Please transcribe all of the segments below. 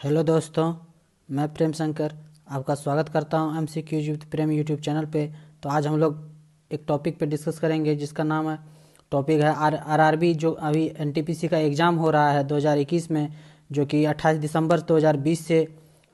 Hello दोस्तों, मैं प्रेम शंकर आपका स्वागत करता हूं MCQs with Prem YouTube channel पे। तो आज हम लोग एक टॉपिक पे डिस्कस करेंगे जिसका नाम है टॉपिक है आरआरबी, जो अभी एनटीपीसी का एग्ज़ाम हो रहा है 2021 में, जो कि 28 दिसंबर 2020 से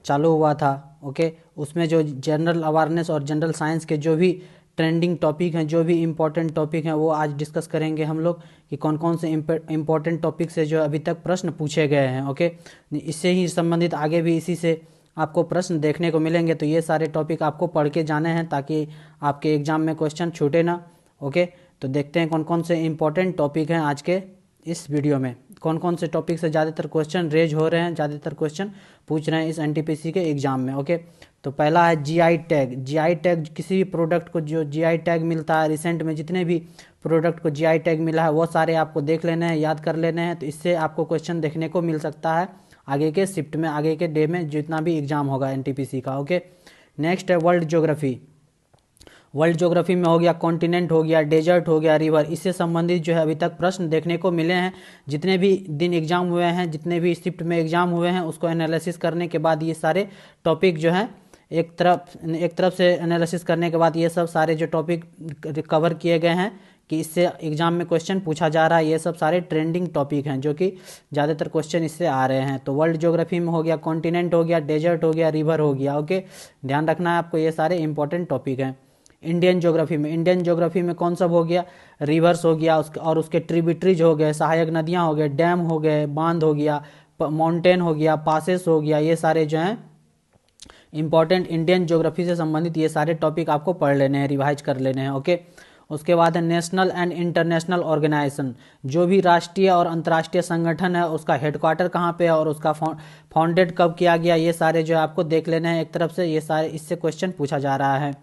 चालू हुआ था। ओके, उसमें जो जनरल अवेयरनेस और जनरल साइंस के जो भी ट्रेंडिंग टॉपिक हैं, जो भी इम्पोर्टेंट टॉपिक हैं, वो आज डिस्कस करेंगे हम लोग कि कौन कौन से इम्पोर्टेंट टॉपिक से जो अभी तक प्रश्न पूछे गए हैं। ओके, इससे ही संबंधित आगे भी इसी से आपको प्रश्न देखने को मिलेंगे। तो ये सारे टॉपिक आपको पढ़ के जाने हैं ताकि आपके एग्जाम में क्वेश्चन छूटे ना। ओके, तो देखते हैं कौन कौन से इम्पोर्टेंट टॉपिक हैं आज के इस वीडियो में, कौन कौन से टॉपिक से ज़्यादातर क्वेश्चन रेज हो रहे हैं, ज़्यादातर क्वेश्चन पूछ रहे हैं इस एनटीपीसी के एग्ज़ाम में। ओके, तो पहला है जीआई टैग। जीआई टैग किसी भी प्रोडक्ट को जो जीआई टैग मिलता है, रिसेंट में जितने भी प्रोडक्ट को जीआई टैग मिला है वो सारे आपको देख लेने हैं, याद कर लेने हैं। तो इससे आपको क्वेश्चन देखने को मिल सकता है आगे के शिफ्ट में, आगे के डे में जितना भी एग्जाम होगा एनटीपीसी का। ओके, नेक्स्ट है वर्ल्ड ज्योग्राफी। वर्ल्ड ज्योग्राफी में हो गया कॉन्टिनेंट, हो गया डेजर्ट, हो गया रिवर। इससे संबंधित जो है अभी तक प्रश्न देखने को मिले हैं। जितने भी दिन एग्जाम हुए हैं, जितने भी शिफ्ट में एग्जाम हुए हैं, उसको एनालिसिस करने के बाद ये सारे टॉपिक जो हैं एक तरफ से एनालिसिस करने के बाद ये सब सारे जो टॉपिक कवर किए गए हैं कि इससे एग्जाम में क्वेश्चन पूछा जा रहा है, ये सब सारे ट्रेंडिंग टॉपिक हैं जो कि ज़्यादातर क्वेश्चन इससे आ रहे हैं। तो वर्ल्ड ज्योग्राफी में हो गया कॉन्टिनेंट, हो गया डेजर्ट, हो गया रिवर, हो गया। ओके, ध्यान रखना है आपको, ये सारे इंपॉर्टेंट टॉपिक हैं। इंडियन ज्योग्राफी में कौन सब हो गया, रिवर्स हो गया, और उसके ट्रिब्यूटरीज हो गए, सहायक नदियाँ हो गए, डैम हो गए, बांध हो गया, माउंटेन हो गया, पासेस हो गया। ये सारे जो हैं इंपॉर्टेंट इंडियन ज्योग्राफी से संबंधित ये सारे टॉपिक आपको पढ़ लेने हैं, रिवाइज कर लेने हैं। ओके, उसके बाद है नेशनल एंड इंटरनेशनल ऑर्गेनाइजेशन। जो भी राष्ट्रीय और अंतर्राष्ट्रीय संगठन है उसका हेडक्वार्टर कहाँ पे है और उसका फाउंडेड कब किया गया, ये सारे जो है आपको देख लेने हैं एक तरफ से। ये सारे इससे क्वेश्चन पूछा जा रहा है।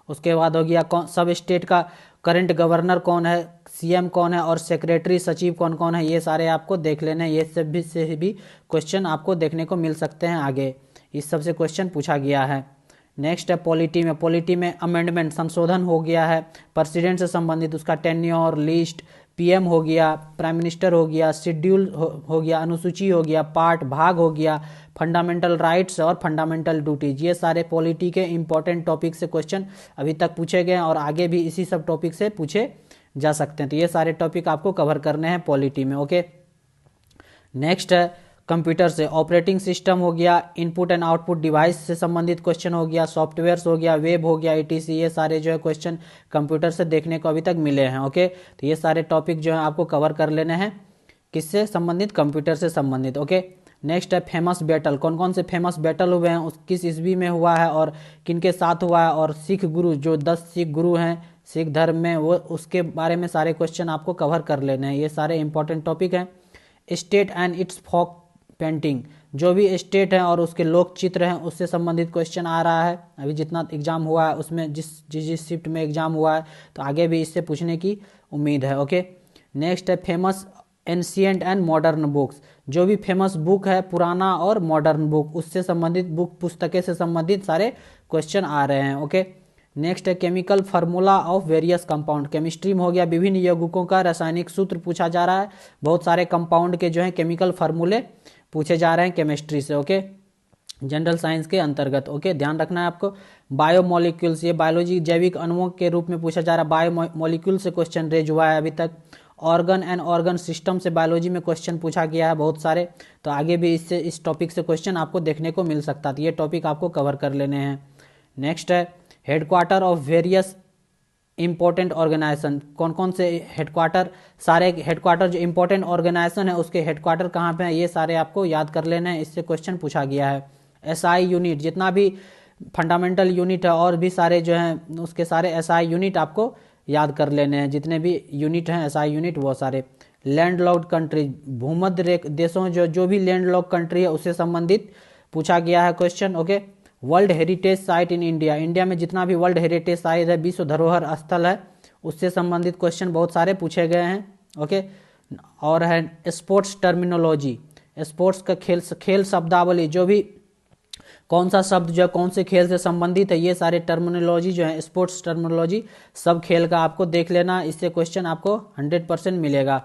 उसके बाद हो गया सब स्टेट का करंट गवर्नर कौन है, सीएम कौन है और सेक्रेटरी सचिव कौन कौन है, ये सारे आपको देख लेने हैं। ये सब भी से भी क्वेश्चन आपको देखने को मिल सकते हैं आगे, इस सब से क्वेश्चन पूछा गया है। नेक्स्ट है पॉलिटी में अमेंडमेंट, संशोधन हो गया है प्रेसिडेंट से संबंधित, उसका टेन्योर, लिस्ट, पीएम हो गया, प्राइम मिनिस्टर हो गया, शेड्यूल हो गया, अनुसूची हो गया, पार्ट भाग हो गया, फंडामेंटल राइट्स और फंडामेंटल ड्यूटीज। ये सारे पॉलिटी के इंपॉर्टेंट टॉपिक से क्वेश्चन अभी तक पूछे गए और आगे भी इसी सब टॉपिक से पूछे जा सकते हैं। तो ये सारे टॉपिक आपको कवर करने हैं पॉलिटी में। ओके, नेक्स्ट है कंप्यूटर से ऑपरेटिंग सिस्टम हो गया, इनपुट एंड आउटपुट डिवाइस से संबंधित क्वेश्चन हो गया, सॉफ्टवेयर्स हो गया, वेब हो गया, ईटीसी। ये सारे जो है क्वेश्चन कंप्यूटर से देखने को अभी तक मिले हैं। ओके, तो ये सारे टॉपिक जो है आपको कवर कर लेने हैं, किससे संबंधित, कंप्यूटर से संबंधित। ओके, नेक्स्ट है फेमस बैटल। कौन कौन से फेमस बैटल हुए हैं, उस किस ईस्वी में हुआ है और किन के साथ हुआ है, और सिख गुरु, जो 10 सिख गुरु हैं सिख धर्म में, वो उसके बारे में सारे क्वेश्चन आपको कवर कर लेने हैं। ये सारे इंपॉर्टेंट टॉपिक हैं। State and its folk painting, जो भी स्टेट है और उसके लोक चित्र हैं उससे संबंधित क्वेश्चन आ रहा है। अभी जितना एग्जाम हुआ है उसमें जिस शिफ्ट में एग्जाम हुआ है, तो आगे भी इससे पूछने की उम्मीद है। ओके, नेक्स्ट है famous ancient and modern books. जो भी फेमस बुक है, पुराना और मॉडर्न बुक, उससे संबंधित बुक, पुस्तकें से संबंधित सारे क्वेश्चन आ रहे हैं। ओके, नेक्स्ट है chemical formula of various compound. Chemistry में हो गया विभिन्न यौगिकों का रासायनिक सूत्र पूछा जा रहा है। बहुत सारे कंपाउंड के जो है केमिकल फार्मूले पूछे जा रहे हैं केमिस्ट्री से। ओके, जनरल साइंस के अंतर्गत। ओके, ध्यान रखना है आपको। बायोमोलिक्यूल्स, ये बायोलॉजी जैविक अणुओं के रूप में पूछा जा रहा है। बायोमोलिक्यूल से क्वेश्चन रेज हुआ है अभी तक। ऑर्गन एंड ऑर्गन सिस्टम से बायोलॉजी में क्वेश्चन पूछा गया है बहुत सारे। तो आगे भी इससे इस टॉपिक से क्वेश्चन आपको देखने को मिल सकता है। तो ये टॉपिक आपको कवर कर लेने हैं। नेक्स्ट है headquarter of various important organisation. कौन कौन से हेडक्वार्टर, सारे हेडक्वार्टर जो इंपॉर्टेंट ऑर्गेनाइजेशन है उसके हेडक्वार्टर कहाँ पे हैं, ये सारे आपको याद कर लेने हैं। इससे क्वेश्चन पूछा गया है। एसआई यूनिट, जितना भी फंडामेंटल यूनिट है और भी सारे जो हैं उसके सारे एसआई यूनिट आपको याद कर लेने हैं। जितने भी यूनिट हैं एसआई यूनिट, वो सारे। लैंडलॉक्ड कंट्री, भूमध्य देशों जो भी लैंडलॉक्ड कंट्री है उससे संबंधित पूछा गया है question. Okay, world heritage site in India. India में जितना भी वर्ल्ड हेरिटेज साइट है, विश्व धरोहर स्थल है, उससे संबंधित क्वेश्चन बहुत सारे पूछे गए हैं। ओके, और है स्पोर्ट्स टर्मिनोलॉजी। स्पोर्ट्स का खेल शब्दावली, जो भी कौन सा शब्द जो है कौन से खेल से संबंधित है, ये सारे टर्मिनोलॉजी जो है स्पोर्ट्स टर्मिनोलॉजी सब खेल का आपको देख लेना। इससे क्वेश्चन आपको 100% मिलेगा।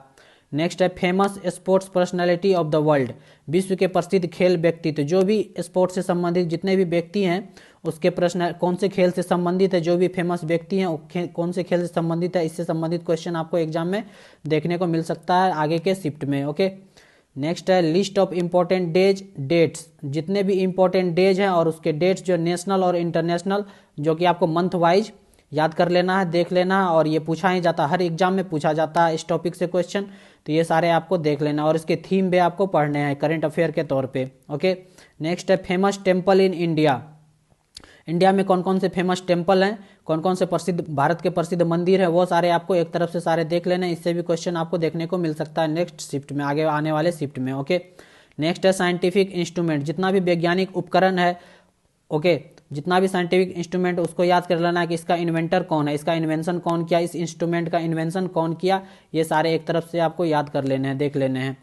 नेक्स्ट है famous sports personality of the world, विश्व के प्रसिद्ध खेल व्यक्तित्व। जो भी स्पोर्ट्स से संबंधित जितने भी व्यक्ति हैं उसके प्रश्न कौन से खेल से संबंधित है, जो भी फेमस व्यक्ति हैं कौन से खेल से संबंधित है, इससे संबंधित क्वेश्चन आपको एग्जाम में देखने को मिल सकता है आगे के शिफ्ट में। ओके, नेक्स्ट है list of important days dates, जितने भी इम्पोर्टेंट डेज हैं और उसके डेट्स जो नेशनल और इंटरनेशनल, जो कि आपको मंथ वाइज याद कर लेना है, देख लेना है, और ये पूछा ही जाता है, हर एग्जाम में पूछा जाता है इस टॉपिक से क्वेश्चन, तो ये सारे आपको देख लेना और इसके थीम भी आपको पढ़ने हैं करंट अफेयर के तौर पे। ओके, नेक्स्ट है famous temple in India, India में कौन कौन से फेमस टेम्पल हैं, कौन कौन से प्रसिद्ध भारत के प्रसिद्ध मंदिर है, वो सारे आपको एक तरफ से सारे देख लेना, इससे भी क्वेश्चन आपको देखने को मिल सकता है नेक्स्ट शिफ्ट में, आगे आने वाले शिफ्ट में। ओके, नेक्स्ट है साइंटिफिक इंस्ट्रूमेंट, जितना भी वैज्ञानिक उपकरण है, ओके, जितना भी साइंटिफिक इंस्ट्रूमेंट उसको याद कर लेना है कि इसका इन्वेंटर कौन है, इसका इन्वेंशन कौन किया, इस इंस्ट्रूमेंट का इन्वेंशन कौन किया, ये सारे एक तरफ से आपको याद कर लेने हैं, देख लेने हैं।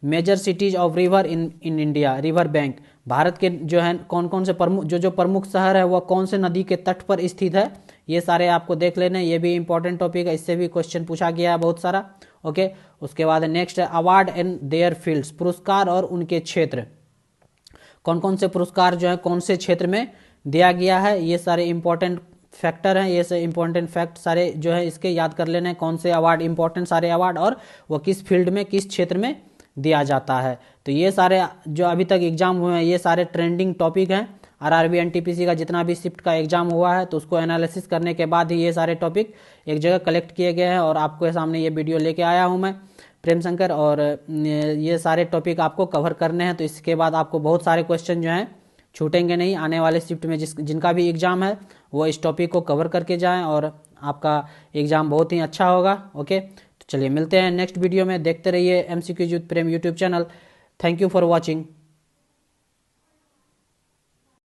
Major cities of river in India, river bank, Bharat के जो है कौन कौन से प्रमुख जो प्रमुख शहर है वह कौन से नदी के तट पर स्थित है, ये सारे आपको देख लेने हैं, ये भी इंपॉर्टेंट टॉपिक है, इससे भी क्वेश्चन पूछा गया है बहुत सारा। ओके, उसके बाद नेक्स्ट है अवार्ड एंड देयर फील्ड्स, पुरस्कार और उनके क्षेत्र, कौन कौन से पुरस्कार जो है कौन से क्षेत्र में दिया गया है, ये सारे इंपॉर्टेंट फैक्टर हैं, ये से इंपॉर्टेंट फैक्ट सारे जो है इसके याद कर लेना है, कौन से अवार्ड इंपॉर्टेंट सारे अवार्ड और वो किस फील्ड में किस क्षेत्र में दिया जाता है। तो ये सारे जो अभी तक एग्जाम हुए हैं ये सारे ट्रेंडिंग टॉपिक हैं, आरआरबी एनटीपीसी का जितना भी शिफ्ट का एग्जाम हुआ है तो उसको एनालिसिस करने के बाद ही ये सारे टॉपिक एक जगह कलेक्ट किए गए हैं और आपके सामने ये वीडियो लेके आया हूँ मैं प्रेम शंकर, और ये सारे टॉपिक आपको कवर करने हैं, तो इसके बाद आपको बहुत सारे क्वेश्चन जो हैं छूटेंगे नहीं आने वाले शिफ्ट में, जिनका भी एग्जाम है वो इस टॉपिक को कवर करके जाएं और आपका एग्जाम बहुत ही अच्छा होगा। ओके, तो चलिए मिलते हैं नेक्स्ट वीडियो में, देखते रहिए MCQ with Prem YouTube channel. Thank you for watching.